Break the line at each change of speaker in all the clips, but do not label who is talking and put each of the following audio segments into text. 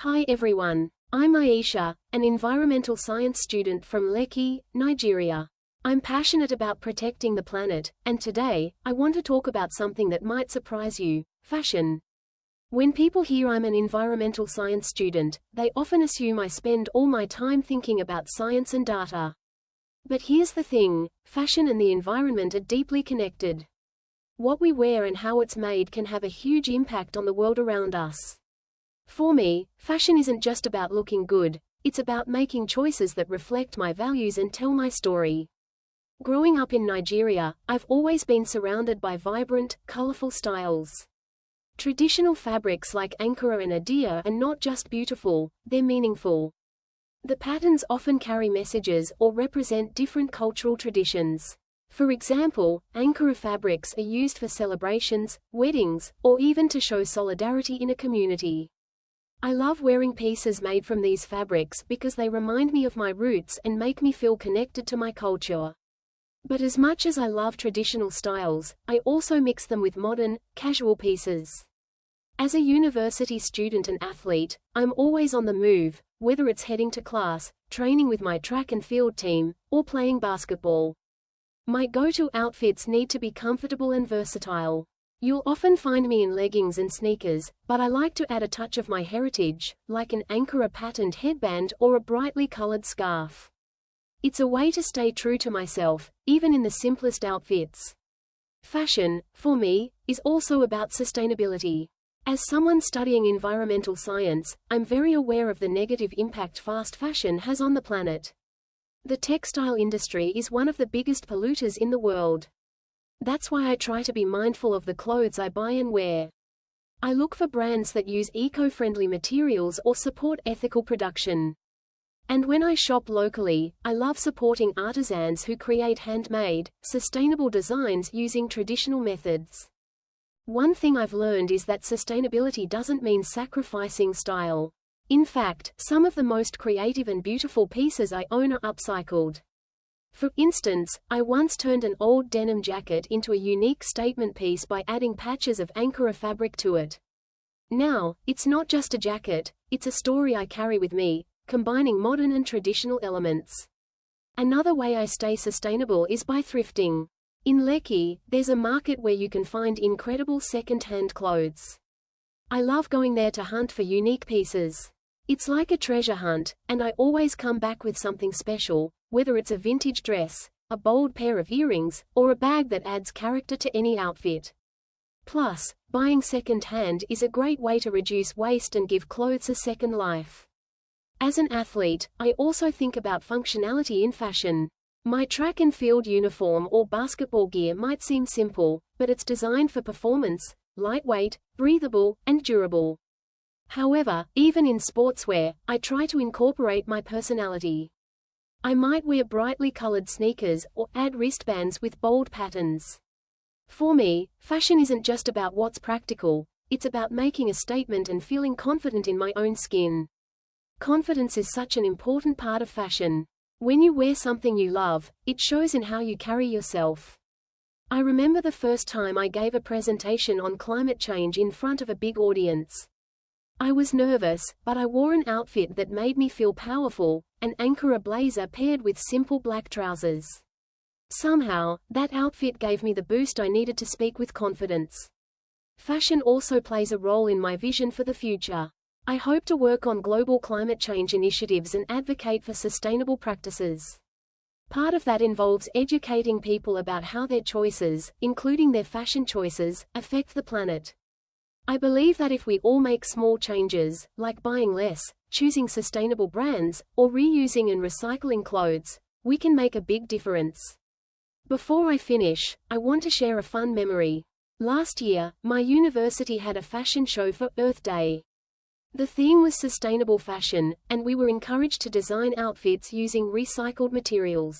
Hi everyone. I'm Aisha, an environmental science student from Lekki, Nigeria. I'm passionate about protecting the planet, and today, I want to talk about something that might surprise you: fashion. When people hear I'm an environmental science student, they often assume I spend all my time thinking about science and data. But here's the thing: fashion and the environment are deeply connected. What we wear and how it's made can have a huge impact on the world around us. For me, fashion isn't just about looking good, it's about making choices that reflect my values and tell my story. Growing up in Nigeria, I've always been surrounded by vibrant, colorful styles. Traditional fabrics like Ankara and Adia are not just beautiful, they're meaningful. The patterns often carry messages or represent different cultural traditions. For example, Ankara fabrics are used for celebrations, weddings, or even to show solidarity in a community. I love wearing pieces made from these fabrics because they remind me of my roots and make me feel connected to my culture. But as much as I love traditional styles, I also mix them with modern, casual pieces. As a university student and athlete, I'm always on the move, whether it's heading to class, training with my track and field team, or playing basketball. My go-to outfits need to be comfortable and versatile. You'll often find me in leggings and sneakers, but I like to add a touch of my heritage, like an Ankara patterned headband or a brightly colored scarf. It's a way to stay true to myself, even in the simplest outfits. Fashion, for me, is also about sustainability. As someone studying environmental science, I'm very aware of the negative impact fast fashion has on the planet. The textile industry is one of the biggest polluters in the world. That's why I try to be mindful of the clothes I buy and wear. I look for brands that use eco-friendly materials or support ethical production. And when I shop locally, I love supporting artisans who create handmade, sustainable designs using traditional methods. One thing I've learned is that sustainability doesn't mean sacrificing style. In fact, some of the most creative and beautiful pieces I own are upcycled. For instance, I once turned an old denim jacket into a unique statement piece by adding patches of Ankara fabric to it. Now, it's not just a jacket, it's a story I carry with me, combining modern and traditional elements. Another way I stay sustainable is by thrifting. In Lekki, there's a market where you can find incredible second-hand clothes. I love going there to hunt for unique pieces. It's like a treasure hunt, and I always come back with something special, whether it's a vintage dress, a bold pair of earrings, or a bag that adds character to any outfit. Plus, buying second-hand is a great way to reduce waste and give clothes a second life. As an athlete, I also think about functionality in fashion. My track and field uniform or basketball gear might seem simple, but it's designed for performance, lightweight, breathable, and durable. However, even in sportswear, I try to incorporate my personality. I might wear brightly colored sneakers or add wristbands with bold patterns. For me, fashion isn't just about what's practical, it's about making a statement and feeling confident in my own skin. Confidence is such an important part of fashion. When you wear something you love, it shows in how you carry yourself. I remember the first time I gave a presentation on climate change in front of a big audience. I was nervous, but I wore an outfit that made me feel powerful, an Ankara blazer paired with simple black trousers. Somehow, that outfit gave me the boost I needed to speak with confidence. Fashion also plays a role in my vision for the future. I hope to work on global climate change initiatives and advocate for sustainable practices. Part of that involves educating people about how their choices, including their fashion choices, affect the planet. I believe that if we all make small changes, like buying less, choosing sustainable brands, or reusing and recycling clothes, we can make a big difference. Before I finish, I want to share a fun memory. Last year, my university had a fashion show for Earth Day. The theme was sustainable fashion, and we were encouraged to design outfits using recycled materials.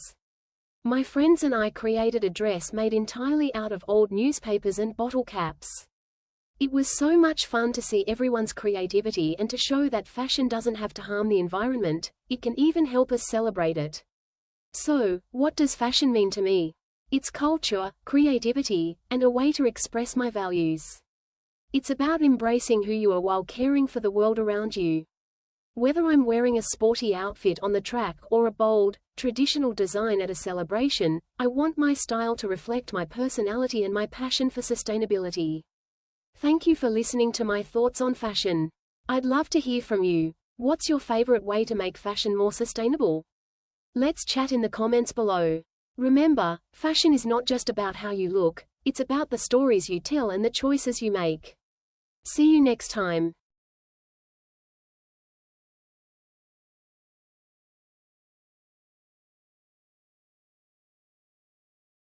My friends and I created a dress made entirely out of old newspapers and bottle caps. It was so much fun to see everyone's creativity and to show that fashion doesn't have to harm the environment, it can even help us celebrate it. So, what does fashion mean to me? It's culture, creativity, and a way to express my values. It's about embracing who you are while caring for the world around you. Whether I'm wearing a sporty outfit on the track or a bold, traditional design at a celebration, I want my style to reflect my personality and my passion for sustainability. Thank you for listening to my thoughts on fashion. I'd love to hear from you. What's your favorite way to make fashion more sustainable? Let's chat in the comments below. Remember, fashion is not just about how you look, it's about the stories you tell and the choices you make. See you next time.